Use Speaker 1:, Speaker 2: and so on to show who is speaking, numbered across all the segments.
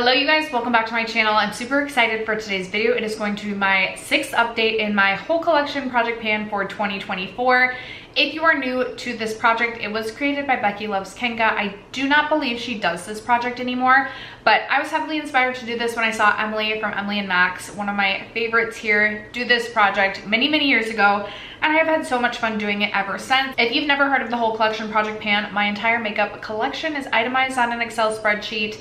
Speaker 1: Hello you guys, welcome back to my channel. I'm super excited for today's video. It is going to be my 6th update in my whole collection project pan for 2024. If you are new to this project, it was created by Becky Loves Kenga. I do not believe she does this project anymore, but I was heavily inspired to do this when I saw Emily from Emily and Max, one of my favorites here, do this project many years ago, and I have had so much fun doing it ever since. If you've never heard of the whole collection project pan, my entire makeup collection is itemized on an Excel spreadsheet,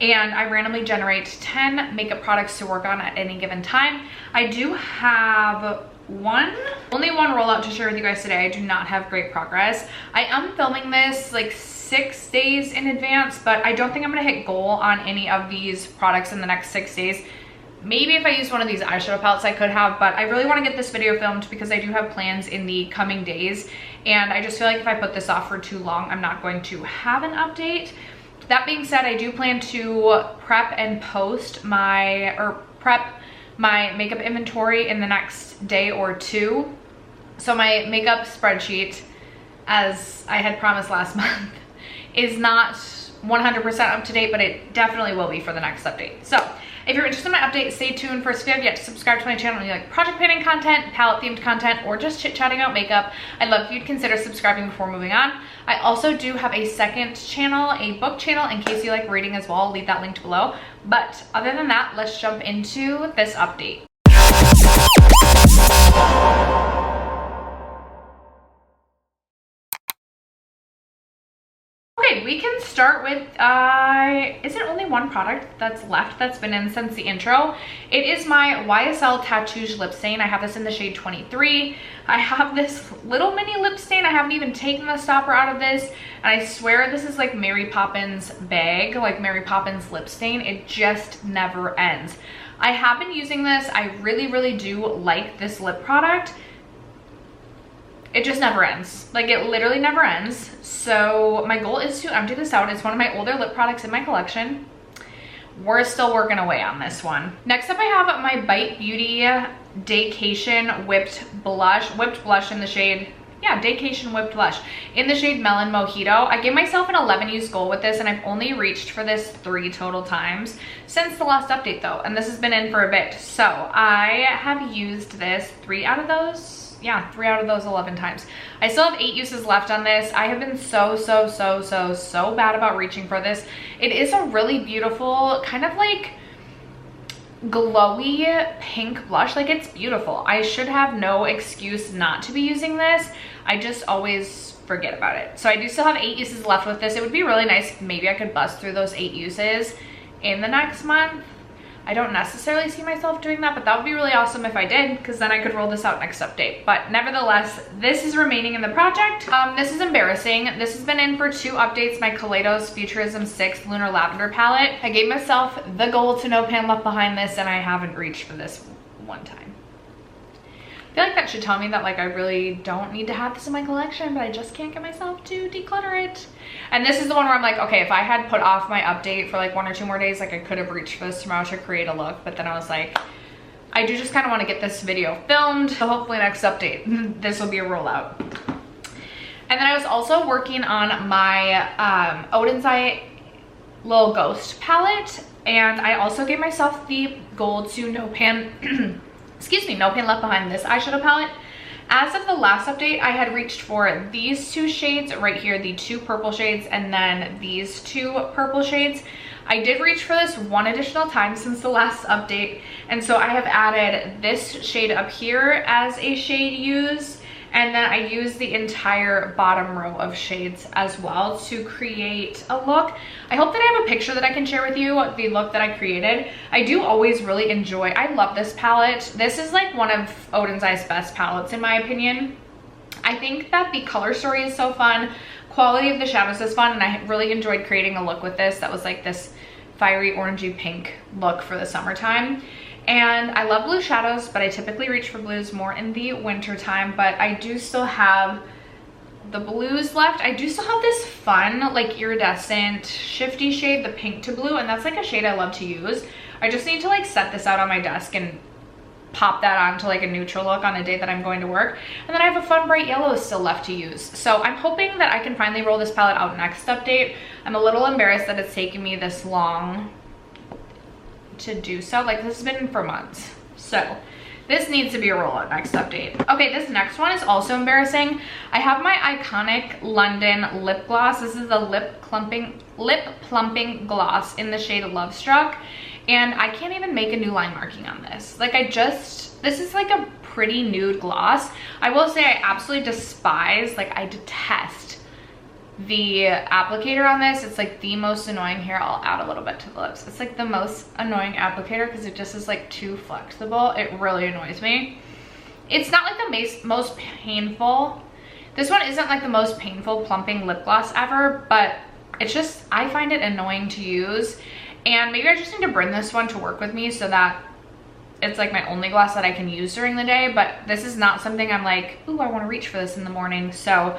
Speaker 1: and I randomly generate 10 makeup products to work on at any given time. I do have only one rollout to share with you guys today. I do not have great progress. I am filming this like 6 days in advance, but I don't think I'm gonna hit goal on any of these products in the next 6 days. Maybe if I use one of these eyeshadow palettes I could have, but I really want to get this video filmed because I do have plans in the coming days, and I just feel like if I put this off for too long, I'm not going to have an update. That being said, I do plan to prep my makeup inventory in the next day or two. So my makeup spreadsheet, as I had promised last month, is not 100% up to date, but it definitely will be for the next update. So if you're interested in my update, stay tuned. First, if you have yet to subscribe to my channel and you like project panning content, palette themed content, or just chit-chatting about makeup, I'd love if you'd consider subscribing before moving on. I also do have a second channel, a book channel, in case you like reading as well. I'll leave that linked below. But other than that, let's jump into this update. Okay, we can start with, is it only one product that's left that's been in since the intro? It is my YSL Tatouage lip stain. I have this in the shade 23. I have this little mini lip stain. I haven't even taken the stopper out of this, and I swear this is like Mary Poppins bag, like Mary Poppins lip stain. It just never ends. I have been using this. I really do like this lip product. It just never ends. Like, it literally never ends. So my goal is to empty this out. It's one of my older lip products in my collection. We're still working away on this one. Next up, I have my Bite Beauty Daycation Whipped Blush in the shade, yeah, Daycation Whipped Blush in the shade Melon Mojito. I gave myself an 11 use goal with this, and I've only reached for this 3 total times since the last update though, and this has been in for a bit. So I have used this 3 out of those 11 times. I still have 8 uses left on this. I have been so bad about reaching for this. It is a really beautiful, kind of like glowy pink blush. Like, it's beautiful. I should have no excuse not to be using this. I just always forget about it. So I do still have 8 uses left with this. It would be really nice if maybe I could bust through those 8 uses in the next month. I don't necessarily see myself doing that, but that would be really awesome if I did, because then I could roll this out next update. But nevertheless, this is remaining in the project. This is embarrassing. This has been in for 2 updates, my Kaleidos Futurism 6 Lunar Lavender palette. I gave myself the goal to no pan left behind this, and I haven't reached for this one time. I feel like that should tell me that, like, I really don't need to have this in my collection, but I just can't get myself to declutter it. And this is the one where I'm like, okay, if I had put off my update for like 1 or 2 more days, like, I could have reached for this tomorrow to create a look. But then I was like, I do just kind of want to get this video filmed, so hopefully next update this will be a rollout. And then I was also working on my Odenseye Little Ghost palette, and I also gave myself the goal to no pan no pan left behind this eyeshadow palette. As of the last update, I had reached for these 2 shades right here, the 2 purple shades, and then these 2 purple shades. I did reach for this 1 additional time since the last update, and so I have added this shade up here as a shade use, and then I use the entire bottom row of shades as well to create a look. I hope that I have a picture that I can share with you, the look that I created. I do always really enjoy, I love this palette. This is like one of Odenseye's best palettes in my opinion. I think that the color story is so fun, quality of the shadows is fun, and I really enjoyed creating a look with this that was like this fiery orangey pink look for the summertime. And I love blue shadows, but I typically reach for blues more in the winter time. But I do still have the blues left. I do still have this fun, like, iridescent shifty shade, the pink to blue, and that's like a shade I love to use. I just need to like set this out on my desk and pop that on to like a neutral look on a day that I'm going to work. And then I have a fun bright yellow still left to use. So I'm hoping that I can finally roll this palette out next update. I'm a little embarrassed that it's taken me this long. to do so. Like, this has been for months. So this needs to be a rollout next update. Okay, this next one is also embarrassing. I have my iconic London lip gloss. This is the lip plumping gloss in the shade Love Struck. And I can't even make a new line marking on this. Like, this is like a pretty nude gloss. I will say I absolutely despise, like I detest the applicator on this. It's like the most annoying. Here, I'll add a little bit to the lips. It's like the most annoying applicator because it just is like too flexible. It really annoys me. It's not like the most painful. This one isn't like the most painful plumping lip gloss ever, but it's just, I find it annoying to use. And maybe I just need to bring this one to work with me so that it's like my only gloss that I can use during the day. But this is not something I'm like, ooh, I want to reach for this in the morning. So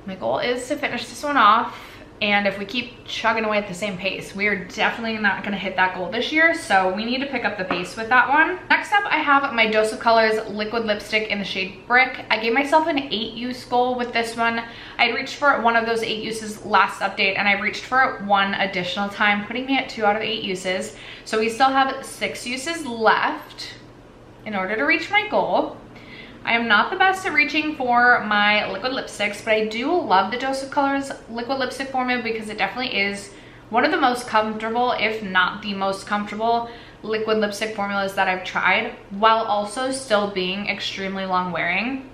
Speaker 1: my goal is to finish this one off, and if we keep chugging away at the same pace, we are definitely not going to hit that goal this year, so we need to pick up the pace with that one. Next up, I have my Dose of Colors liquid lipstick in the shade Brick. I gave myself an 8-use goal with this one. I reached for one of those 8 uses last update, and I reached for it one additional time, putting me at 2 out of 8 uses. So we still have 6 uses left in order to reach my goal. I am not the best at reaching for my liquid lipsticks, but I do love the Dose of Colors liquid lipstick formula because it definitely is one of the most comfortable, if not the most comfortable, liquid lipstick formulas that I've tried, while also still being extremely long wearing.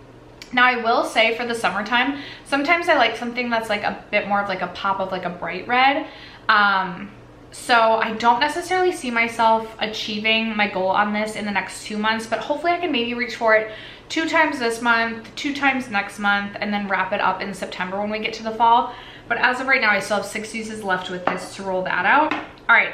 Speaker 1: Now, I will say for the summertime, sometimes I like something that's like a bit more of like a pop of like a bright red. So I don't necessarily see myself achieving my goal on this in the next 2 months, but hopefully I can maybe reach for it 2 times this month, 2 times next month, and then wrap it up in September when we get to the fall. But as of right now, I still have 6 uses left with this to roll that out. All right,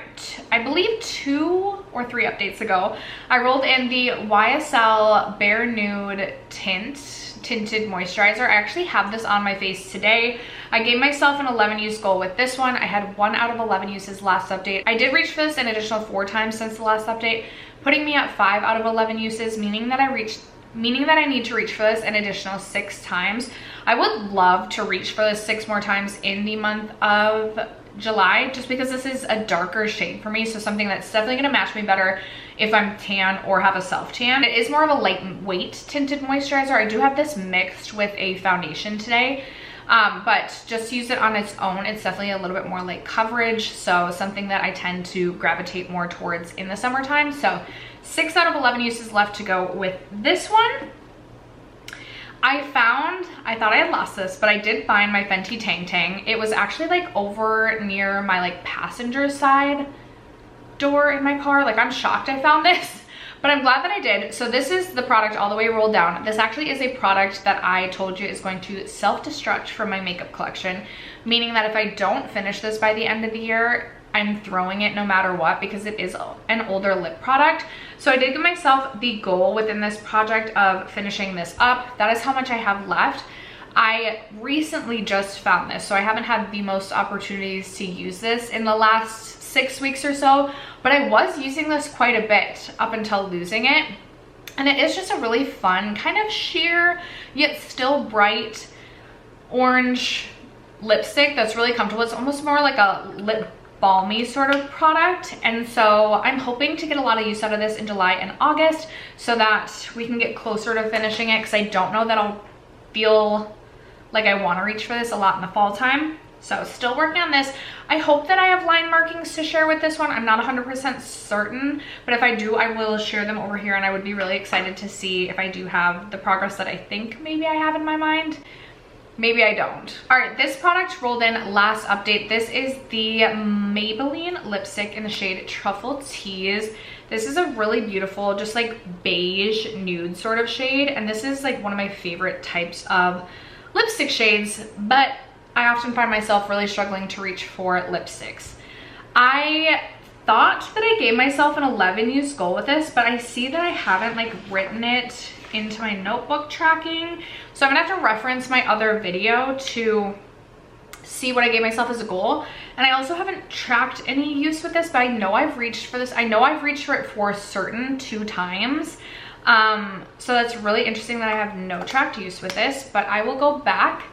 Speaker 1: I believe 2 or 3 updates ago, I rolled in the YSL Bare Nude Tinted Moisturizer. I actually have this on my face today. I gave myself an 11-use goal with this one. I had 1 out of 11 uses last update. I did reach for this an additional 4 times since the last update, putting me at 5 out of 11 uses, meaning that I need to reach for this an additional 6 times. I would love to reach for this 6 more times in the month of July, just because this is a darker shade for me, so something that's definitely going to match me better if I'm tan or have a self tan. It is more of a lightweight tinted moisturizer. I do have this mixed with a foundation today, but just use it on its own. It's definitely a little bit more light coverage, so something that I tend to gravitate more towards in the summertime. So 6 out of 11 uses left to go with this one. I thought I had lost this, but I did find my Fenty Tang Tang. It was actually like over near my like passenger side door in my car. Like, I'm shocked I found this, but I'm glad that I did. So this is the product all the way rolled down. This actually is a product that I told you is going to self-destruct from my makeup collection, meaning that if I don't finish this by the end of the year, I'm throwing it no matter what, because it is an older lip product. So I did give myself the goal within this project of finishing this up. That is how much I have left. I recently just found this, so I haven't had the most opportunities to use this in the last 6 weeks or so, but I was using this quite a bit up until losing it. And it is just a really fun, kind of sheer, yet still bright orange lipstick that's really comfortable. It's almost more like a lip balmy sort of product, and so I'm hoping to get a lot of use out of this in July and August so that we can get closer to finishing it, because I don't know that I'll feel like I want to reach for this a lot in the fall time. So still working on this. I hope that I have line markings to share with this one. I'm not 100% certain, but if I do, I will share them over here, and I would be really excited to see if I do have the progress that I think maybe I have in my mind. Maybe I don't. All right, this product rolled in last update. This is the Maybelline lipstick in the shade Truffle Tease. This is a really beautiful, just like beige nude sort of shade. And this is like one of my favorite types of lipstick shades, but I often find myself really struggling to reach for lipsticks. I thought that I gave myself an 11-use goal with this, but I see that I haven't like written it into my notebook tracking. So I'm gonna have to reference my other video to see what I gave myself as a goal. And I also haven't tracked any use with this, but I know I've reached for this. I know I've reached for it for certain 2 times. So that's really interesting that I have no tracked use with this, but I will go back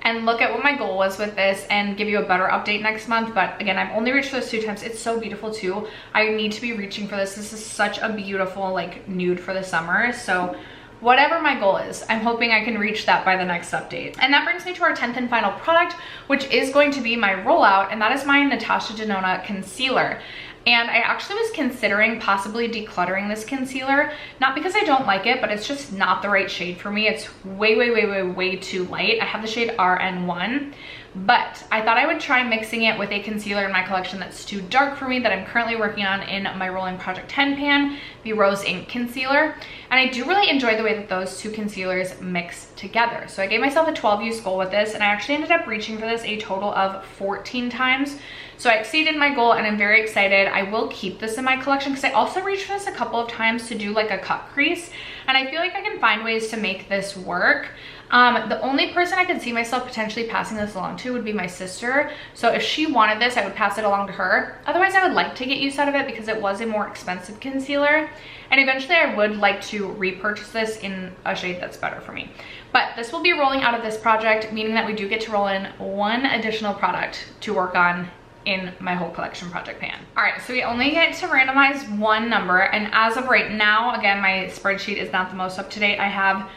Speaker 1: and look at what my goal was with this and give you a better update next month. But again, I've only reached those 2 times. It's so beautiful too. I need to be reaching for this. This is such a beautiful like nude for the summer. So whatever my goal is, I'm hoping I can reach that by the next update. And that brings me to our 10th and final product, which is going to be my rollout, and that is my Natasha Denona concealer. And I actually was considering possibly decluttering this concealer, not because I don't like it, but it's just not the right shade for me. It's way too light. I have the shade RN1, but I thought I would try mixing it with a concealer in my collection that's too dark for me that I'm currently working on in my Rolling Project 10 pan, the Rose Ink Concealer. And I do really enjoy the way that those 2 concealers mix together. So I gave myself a 12 use goal with this, and I actually ended up reaching for this a total of 14 times. So I exceeded my goal, and I'm very excited. I will keep this in my collection because I also reached for this a couple of times to do like a cut crease, and I feel like I can find ways to make this work. The only person I could see myself potentially passing this along to would be my sister. So if she wanted this, I would pass it along to her. Otherwise, I would like to get use out of it because it was a more expensive concealer. And eventually I would like to repurchase this in a shade that's better for me. But this will be rolling out of this project, meaning that we do get to roll in 1 additional product to work on in my whole collection project pan. All right, so we only get to randomize 1 number. And as of right now, again, my spreadsheet is not the most up to date. I have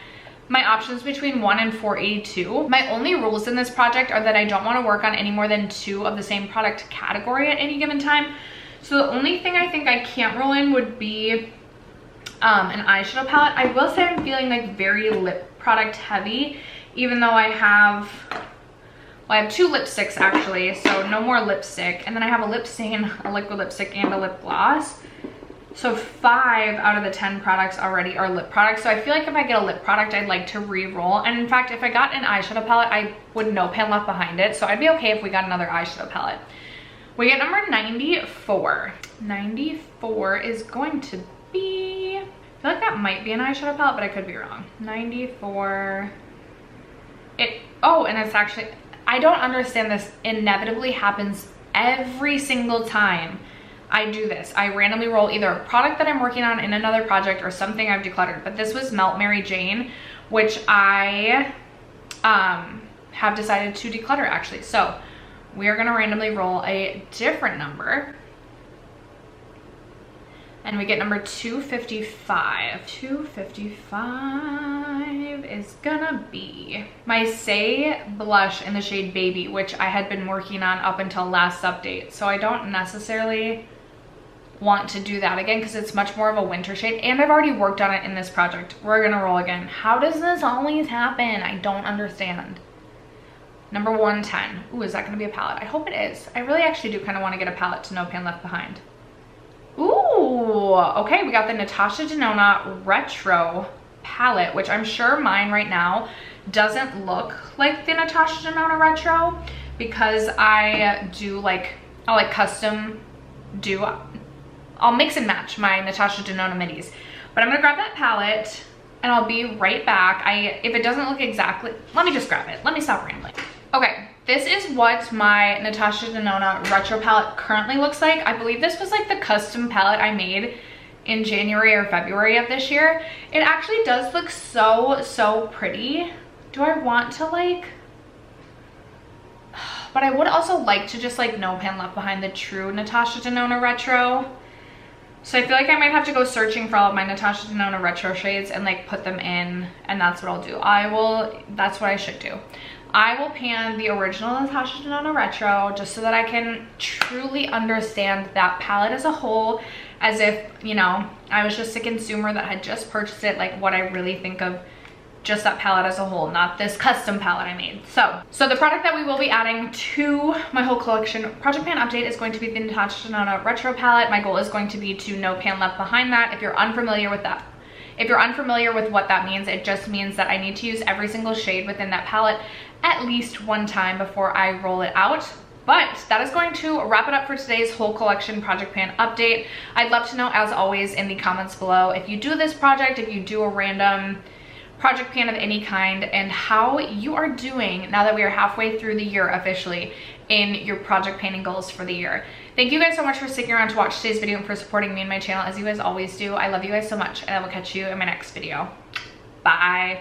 Speaker 1: my options between 1 and 482. My only rules in this project are that I don't want to work on any more than 2 of the same product category at any given time. So the only thing I think I can't roll in would be an eyeshadow palette. I will say I'm feeling like very lip product heavy, even though I have 2 lipsticks actually, so no more lipstick. And then I have a lip stain, a liquid lipstick, and a lip gloss. So 5 out of the 10 products already are lip products. So I feel like if I get a lip product, I'd like to re-roll. And in fact, if I got an eyeshadow palette, I would no pan left behind it. So I'd be okay if we got another eyeshadow palette. We get number 94. 94 is going to be, I feel like that might be an eyeshadow palette, but I could be wrong. 94. Oh, and it's actually, I don't understand this. Inevitably happens every single time I do this. I randomly roll either a product that I'm working on in another project or something I've decluttered. But this was Melt Mary Jane, which I have decided to declutter actually. So we are gonna randomly roll a different number. And we get number 255. 255 is gonna be my Saie blush in the shade Baby, which I had been working on up until last update. So I don't necessarily want to do that again because it's much more of a winter shade, and I've already worked on it in this project. We're gonna roll again. How does this always happen? I don't understand. Number 110. Ooh, is that gonna be a palette? I hope it is. I really actually do kind of want to get a palette to no pan left behind. Ooh, okay, we got the Natasha Denona Retro palette, which I'm sure mine right now doesn't look like the Natasha Denona Retro because I do like, I'll like custom do, I'll mix and match my Natasha Denona midis. But I'm gonna grab that palette and I'll be right back. If it doesn't look exactly, let me just grab it. Let me stop rambling. Okay, this is what my Natasha Denona Retro palette currently looks like. I believe this was like the custom palette I made in January or February of this year. It actually does look so pretty. Do I want to like, but I would also like to just like no pan left behind the true Natasha Denona Retro. So I feel like I might have to go searching for all of my Natasha Denona Retro shades and like put them in, and that's what I'll do. That's what I should do. I will pan the original Natasha Denona Retro just so that I can truly understand that palette as a whole, as if, you know, I was just a consumer that had just purchased it, like what I really think of just that palette as a whole, not this custom palette I made. So the product that we will be adding to my whole collection project pan update is going to be the Natasha Denona Retro palette. My goal is going to be to no pan left behind that. If you're unfamiliar with that, if you're unfamiliar with what that means, it just means that I need to use every single shade within that palette at least one time before I roll it out. But that is going to wrap it up for today's whole collection project pan update. I'd love to know, as always, in the comments below, if you do this project, if you do a random project pan of any kind, and how you are doing now that we are halfway through the year officially in your project panning goals for the year. Thank you guys so much for sticking around to watch today's video and for supporting me and my channel as you guys always do. I love you guys so much, and I will catch you in my next video. Bye.